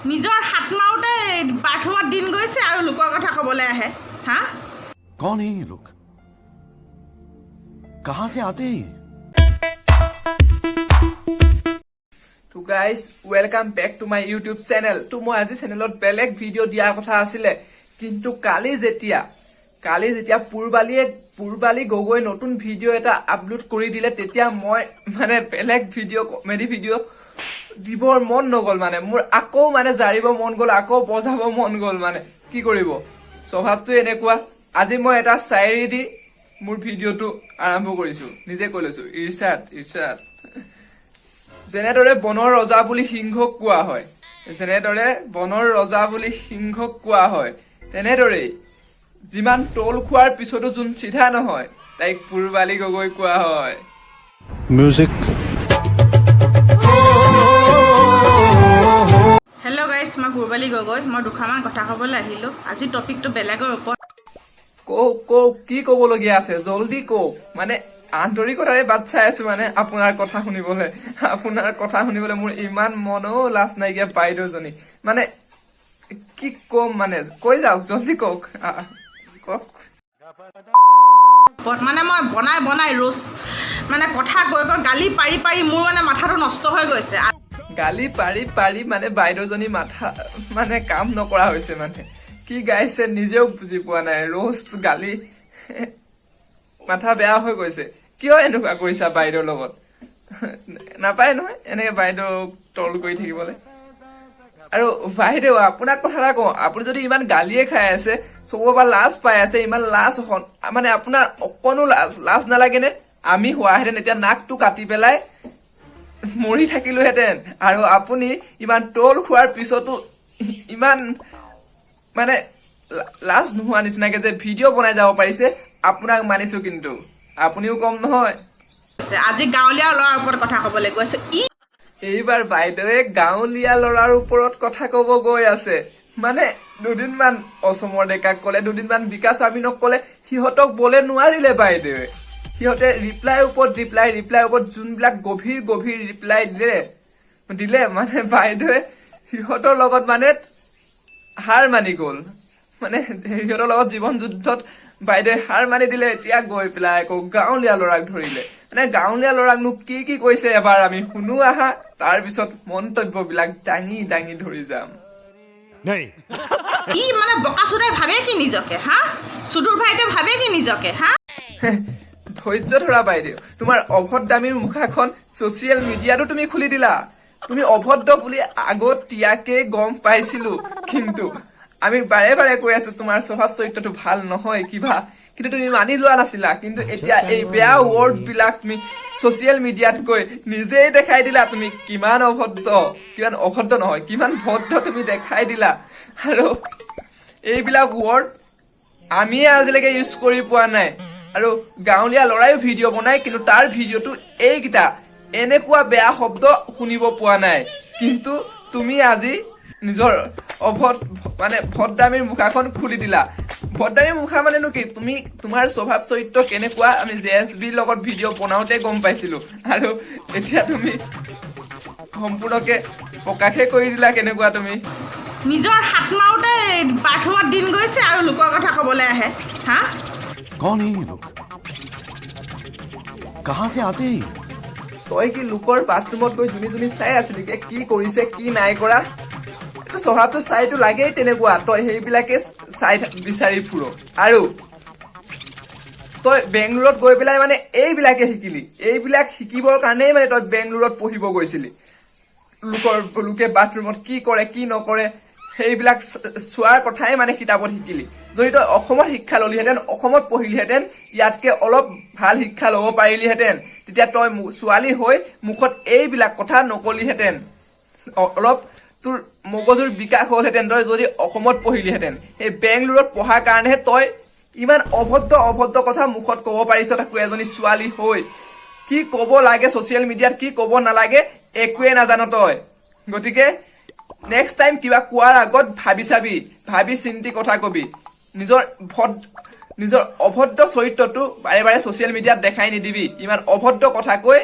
নিজৰ হাত মাৰোতে বাথৰুমত দিন গৈছে আৰু লোকৰ কথা ক'বলৈ আহে হা कौन है ये लोग कहां से आते हैं तो guys welcome back to my YouTube channel तो मैं आज चैनलत बेलेग भिडिओ दिया कथा आছিলে কিন্তু কালি যেতিয়া পুৰবালি গগৈ নতুন ভিডিও এটা আপলোড কৰি দিলে তেতিয়া মই মানে বেলেগ ভিডিও কমেডি ভিডিও দিবৰ মন নগল মানে মোৰ আকৌ মানে জাৰিব মন গল আকৌ বজাব মন গল মানে কি কৰিব স্বভাৱটো এনেকুৱা আজি মই এটা শায়ৰী দি মোৰ ভিডিওটো আৰম্ভ কৰিছো নিজে কৈলৈছো ইৰশাদ যেনেদৰে বনৰ ৰজা বুলি সিংহক কোৱা হয় তেনেদৰে যিমান টোল খোৱাৰ পিছতো যোন চিধা নহয় তাইক পুৰবালি গগৈ কোৱা হয় म्यूजिक হেল্ল' গাইজ মই পুৰবালি গগৈ মই দুখামান কথা ক'বলৈ আহিলোঁ আজি টপিকটো বেলেগৰ ওপৰত কওক কি ক'বলগীয়া আছে জলদি কওক মানে আন্তৰিকতাৰে বাট চাই আছো মানে আপোনাৰ কথা শুনিবলৈ মোৰ ইমান মনো লাজ নাইকিয়া বাইদেউজনী মানে কি কম মানে কৈ যাওক জলদি কওক মানে মই বনাই ৰোজ মানে কথা কৈ গালি পাৰি মোৰ মানে মাথাটো নষ্ট হৈ গৈছে গালি পাৰি মানে বাইদেউজনী মাথা মানে কাম নকৰা হৈছে মানে কি গাইছে নিজেও বুজি পোৱা নাই ৰোজ গালি মাথা বেয়া হৈ গৈছে কিয় এনেকুৱা কৰিছা বাইদেউৰ লগত নাপায় নহয় এনেকে বাইদেউ টল কৰি থাকিবলৈ আৰু বাইদেউ আপোনাক কথা এটা কওঁ আপুনি যদি ইমান গালিয়ে খাই আছে চবৰ পৰা লাজ পাই আছে ইমান লাজ মানে আপোনাৰ অকণো লাজ নালাগে নে আমি হোৱাহেঁতেন এতিয়া নাকটো কাটি পেলাই মৰি থাকিলোহেঁতেন আৰু আপুনি ইমান টল খোৱাৰ পিছতো ইমান মানে লাজ নোহোৱা নিচিনাকে যে ভিডিঅ' বনাই যাব পাৰিছে আপোনাক মানিছো কিন্তু আপুনিও কম নহয় আজি গাঁৱলীয়া ল'ৰাৰ ওপৰত কথা ক'বলৈ গৈছে এইবাৰ বাইদেৱে গাঁৱলীয়া ল'ৰাৰ ওপৰত কথা ক'ব গৈ আছে মানে দুদিনমান অসমৰ ডেকাক ক'লে দুদিনমান বিকাশ আমিনক ক'লে সিহঁতক বলে নোৱাৰিলে বাইদেৱে সিহঁতে ৰিপ্লাইৰ ওপৰত যোনবিলাক গভীৰ ৰিপ্লাই দিলে মানে বাইদেৱে সিহঁতৰ লগত মানে হাৰ মানি গ'ল মানে সিহঁতৰ লগত জীৱন যুদ্ধত বাইদেৱে হাৰ মানি দিলে এতিয়া গৈ পেলাই আকৌ গাঁৱলীয়া ল'ৰাক ধৰিলে মানে গাঁৱলীয়া ল'ৰাকনো কি কৈছে এবাৰ আমি শুনো আহা তাৰপিছত মন্তব্যবিলাক দাঙি ধৰি যাম মানে বকাচোদাই ভাবে কি নিজকে হা সুদূৰ ভাইটোৱে ভাবে কি নিজকে হা ধৈৰ্য ধৰা বাইদেউ তোমাৰ অভদ্ৰামীৰ মুখাখন ছচিয়েল মিডিয়াতো তুমি খুলি দিলা তুমি অভদ্ৰ বুলি আগতীয়াকে গম পাইছিলো কিন্তু আমি বাৰে কৈ আছো তোমাৰ স্বভাৱ চৰিত্ৰটো ভাল নহয় কিন্তু তুমি মানি লোৱা নাছিলা কিন্তু এতিয়া এই বেয়া ৱৰ্ড বিলাক তুমি ছচিয়েল মিডিয়াত কৈ নিজেই দেখাই দিলা তুমি কিমান ভদ্ৰ তুমি দেখাই দিলা আৰু এইবিলাক ৱৰ্ড আমিয়ে আজিলৈকে ইউজ কৰি পোৱা নাই আৰু গাঁৱলীয়া ল'ৰাইও ভিডিঅ' বনাই কিন্তু তাৰ ভিডিঅ'টো এইকেইটা এনেকুৱা বেয়া শব্দ শুনিব পোৱা নাই কিন্তু তুমি আজি নিজৰ ভদ্ৰামীৰ মুখাখন খুলি দিলা ভদ্ৰামীৰ মুখা মানেনো কি তুমি তোমাৰ স্বভাৱ চৰিত্ৰ কেনেকুৱা আমি JSBৰ লগত ভিডিঅ' বনাওঁতে গম পাইছিলো আৰু এতিয়া তুমি সম্পূৰ্ণকে প্ৰকাশে কৰি দিলা কেনেকুৱা তুমি নিজৰ হাত মাৰোতে বাথৰুমত দিন গৈছে আৰু লোকৰ কথা ক'বলৈ আহে হা कौन है ये लोग कहां से आते हैं তই কি লোকৰ বাথৰুমত গৈ জুমি চাই আছিলি কি কৰিছে কি নাই কৰা স্বভাৱটো চাইতো লাগেই তেনেকুৱা তই সেইবিলাকে চাই বিচাৰি ফুৰ আৰু তই বেংগলোৰত গৈ পেলাই মানে এইবিলাক শিকিবৰ কাৰণেই মানে তই বেংগলোৰত পঢ়িব গৈছিলি লোকে বাথৰুমত কি কৰে কি নকৰে সেইবিলাক চোৱাৰ কথাই মানে কিতাপত শিকিলি যদি তই অসমত শিক্ষা ললিহেঁতেন অসমত পঢ়িলিহেঁতেন ইয়াতকে অলপ ভাল শিক্ষা ল'ব পাৰিলিহেঁতেন তেতিয়া তই ছোৱালী হৈ মুখত এইবিলাক কথা নকলিহেঁতেন অলপ তোৰ মগজুৰ বিকাশ হলহেঁতেন তই যদি অসমত পঢ়িলিহেঁতেন এই বেংগলোৰত পঢ়াৰ কাৰণেহে তই ইমান অভদ্ৰ কথা মুখত ক'ব পাৰিছ তাকো এজনী ছোৱালী হৈ কি ক'ব লাগে ছচিয়েল মিডিয়াত কি ক'ব নালাগে একোৱে নাজান তই গতিকে নেক্সট টাইম কিবা কোৱাৰ আগত ভাবি চিন্তি কথা কবি নিজৰ অভদ্ৰ চৰিত্ৰটো বাৰে ছচিয়েল মিডিয়াত দেখাই নিদিবি ইমান অভদ্ৰ কথা কৈ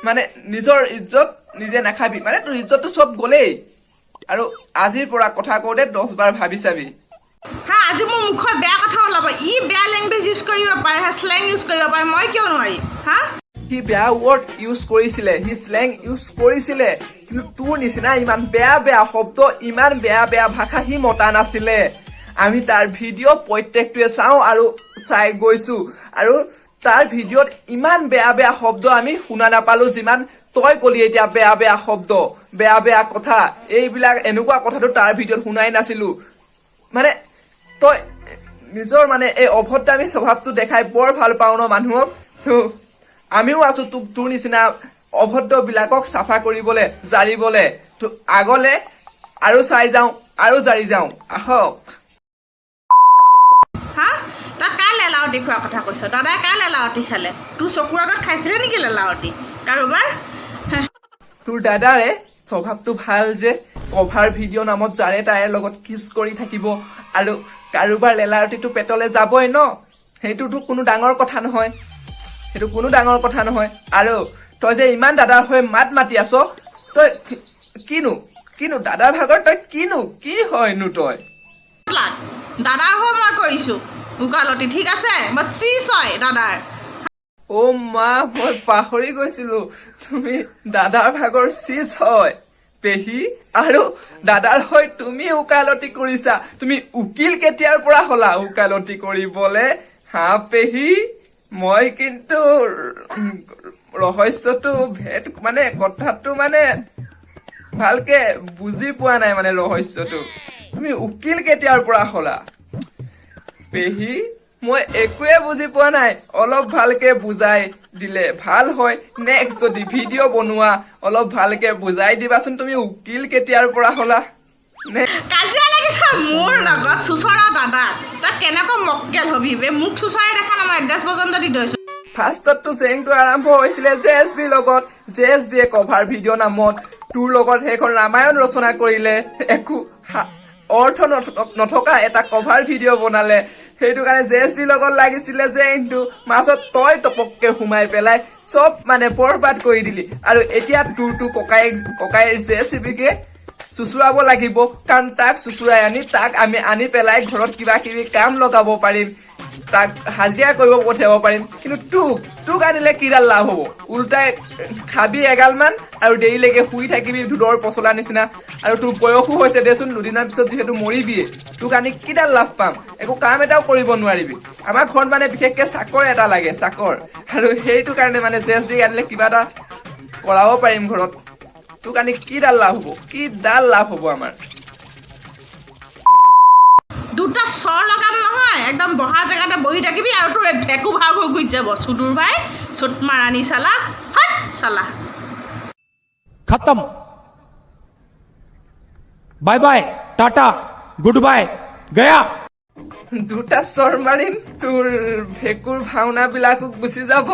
মানে নিজৰ ইজ্জত নিজে নাখাবি মানে তোৰ ইজ্জতটো চব গলেই আৰু আজিৰ পৰা কথা কওঁতে 10 বাৰ ভাবি চাবি হা আজি মোৰ মুখত বেয়া কথা ওলাব ই বেয়া লেংগুৱেজ ইউজ কৰিব পাৰে স্লেং ইউজ কৰিব পাৰে মই কিয় নোৱাৰিম হা সি বেয়া ৱৰ্ড ইউজ কৰিছিলে সি স্লেং ইউজ কৰিছিলে কিন্তু তোৰ নিচিনা ইমান বেয়া শব্দ ইমান বেয়া ভাষা সি মতা নাছিলে আমি তাৰ ভিডিঅ' প্ৰত্যেকটোৱে চাওঁ আৰু চাই গৈছো আৰু তাৰ ভিডিঅ'ত ইমান বেয়া শব্দ আমি শুনা নাপালো যিমান তই কলি এতিয়া বেয়া শব্দ বেয়া কথা এইবিলাক এনেকুৱা কথাটো তাৰ ভিডিঅ'ত শুনাই নাছিলো মানে তই নিজৰ মানে এই অভদ্ৰামী স্বভাৱটো দেখাই বৰ ভাল পাওঁ ন মানুহক আমিও আছো তোৰ নিচিনা অভদ্ৰ বিলাকক চাফা কৰিবলৈ জাৰিবলৈ তো আগলে আৰু চাই যাওঁ আৰু জাৰি যাওঁ আহক হা তই কাৰ লেলাৱতি খোৱাৰ কথা কৈছ দাদাই কাৰ লেলাৱতি খালে তোৰ চকুৰ আগত খাইছিলে নেকি লেলাৱতি কাৰোবাৰ তোৰ দাদাৰে স্বভাৱটো ভাল যে কভাৰ ভিডিঅ' নামত যাৰে তাৰে লগত কিছ কৰি থাকিব আৰু কাৰোবাৰ লেলাৱতিটো পেটলে যাবই ন সেইটোতো কোনো ডাঙৰ কথা নহয় আৰু তই যে ইমান দাদাৰ হৈ মাত মাতি আছ তই কিনো দাদাৰ ভাগৰ তই কি হয়নো তই দাদাৰ হৈ মই কৰিছো উকালতি ঠিক আছে মই চিজ হয় দাদাৰ অ' মা মই পাহৰি গৈছিলো তুমি দাদাৰ ভাগৰ চিজ হয় পেহী আৰু দাদাৰ হৈ তুমি উকালতি কৰিছা তুমি উকিল কেতিয়াৰ পৰা হলা উকালতি কৰিবলে হা পেহী মই কিন্তু ৰহস্যটো ভেদ মানে কথাটো মানে ভালকে বুজি পোৱা নাই মানে ৰহস্যটো তুমি উকিল কেতিয়াৰ পৰা হলা পেহী মই একোৱে বুজি পোৱা নাই অলপ ভালকে বুজাই দিলে ভাল হয় নেক্সট যদি ভিডিঅ' বনোৱা অলপ ভালকে বুজাই দিবাচোন তুমি উকিল কেতিয়াৰ পৰা হলা কাজিয়া লাগিছ মোৰ লগত চুচৰা দাদা তই কেনেকৈ মক্কেল হবি বে মোক চুচৰাই দেখা নাই মই এড্ৰেছ পৰ্যন্ত দি থৈছো ফাৰ্ষ্টতটো চেংটো আৰম্ভ হৈছিলে জেএছবিৰ লগত জেএছবিয়ে কভাৰ ভিডিঅ' নামত তোৰ লগত সেইখন ৰামায়ণ ৰচনা কৰিলে একো অৰ্থ নথকা এটা কভাৰ ভিডিঅ' বনালে সেইটো কাৰণে জেএছবিৰ লগত লাগিছিলে যে কিন্তু মাজত তই টপককে সোমাই পেলাই চব মানে বৰবাদ কৰি দিলি আৰু এতিয়া তোৰ ককাইৰ জেএছবিকে চুচুৰাব লাগিব কাৰণ তাক চুচুৰাই আনি তাক আমি আনি পেলাই ঘৰত কিবা কিবি কাম লগাব পাৰিম তাক হাজিৰা কৰিব পঠিয়াব পাৰিম কিন্তু তোক আনিলে কিডাল লাভ হব উল্টাই খাবি এগালমান আৰু দেৰিলৈকে শুই থাকিবি ধুদৰ পচলা নিচিনা আৰু তোৰ বয়সো হৈছে দেচোন দুদিনৰ পিছত যিহেতু মৰিবিয়ে তোক আনি কিডাল লাভ পাম একো কাম এটাও কৰিব নোৱাৰিবি আমাৰ ঘৰত মানে বিশেষকে চাকৰ এটা লাগে চাকৰ আৰু সেইটো কাৰণে মানে জেএছবি আনিলে কিবা এটা কৰাব পাৰিম ঘৰত তোক আনি কিডাল লাভ হব আমাৰ দুটা চৰ লগাম নহয় একদম বহা জেগাতে বহি থাকিবি আৰু তোৰ ভেকু ভাও হৈ গুচি যাব চুদুৰ ভাই চুট মাৰানি চালা হাত চালা खत्म bye bye tata goodbye गया দুটা চৰ মাৰিম তোৰ ভেকুৰ ভাওনা বিলাকো গুচি যাব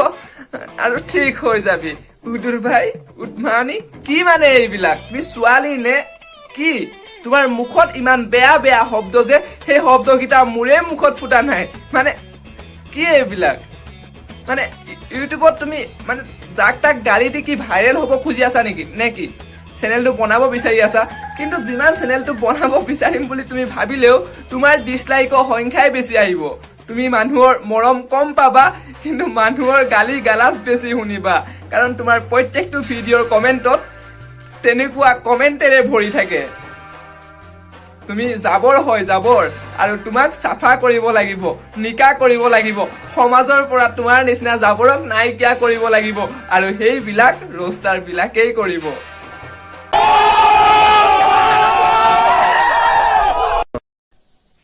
আৰু ঠিক হৈ যাবি উদুৰ ভাই উৎমানি কি মানে এইবিলাক তুমি ছোৱালী নে কি তোমাৰ মুখত ইমান বেয়া শব্দ যে সেই শব্দকেইটা মোৰে মুখত ফুটা নাই মানে কি এইবিলাক মানে ইউটিউবত তুমি মানে যাক তাক গালি দি কি ভাইৰেল হ'ব খুজি আছা নেকি চেনেলটো বনাব বিচাৰি আছা কিন্তু যিমান চেনেলটো বনাব বিচাৰিম বুলি তুমি ভাবিলেও তোমাৰ ডিছলাইকৰ সংখ্যাই বেছি আহিব তুমি মানুহৰ মৰম কম পাবা কিন্তু মানুহৰ গালি গালাজ বেছি শুনিবা কাৰণ তোমাৰ প্ৰত্যেকটো ভিডিঅ'ৰ কমেণ্টত তেনেকুৱা কমেণ্টেৰে ভৰি থাকে তুমি জাবৰ আৰু তোমাক চাফা কৰিব লাগিব নিকা কৰিব লাগিব সমাজৰ পৰা তোমাৰ নিচিনা জাবৰক নাইকিয়া কৰিব লাগিব আৰু সেইবিলাক ৰোষ্টাৰ বিলাকেই কৰিব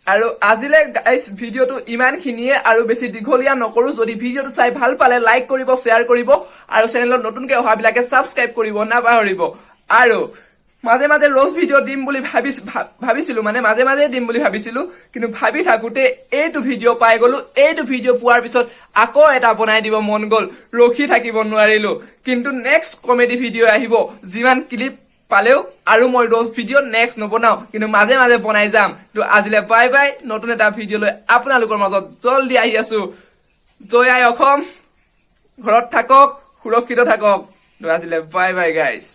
আৰু আজিলে গাইস ভিডিঅ'টো ইমানখিনিয়ে আৰু বেছি দীঘলীয়া নকৰো যদি ভিডিঅ'টো চাই ভাল পালে লাইক কৰিব শ্বেয়াৰ কৰিব আৰু চেনেলত নতুনকে অহাবিলাকে সাবস্ক্ৰাইব কৰিব নাপাহৰিব আৰু মাজে মাজে ৰ'জ ভিডিঅ' দিম বুলি ভাবিছিলো মানে মাজে দিম বুলি ভাবিছিলো কিন্তু ভাবি থাকোতে এইটো ভিডিঅ' পাই গলো এইটো ভিডিঅ' পোৱাৰ পিছত আকৌ এটা বনাই দিব মন গল ৰখি থাকিব নোৱাৰিলো কিন্তু নেক্সট কমেডি ভিডিঅ' আহিব যিমান ক্লিপ পালেও আৰু মই ৰ'জ ভিডিঅ' নেক্সট নবনাও কিন্তু মাজে বনাই যাম তো আজিলে বাই বাই নতুন এটা ভিডিঅ' লৈ আপোনালোকৰ মাজত জলদি আহি আছো জয় আই অসম ঘৰত থাকক সুৰক্ষিত থাকক তো আজিলে বাই বাই গাইছ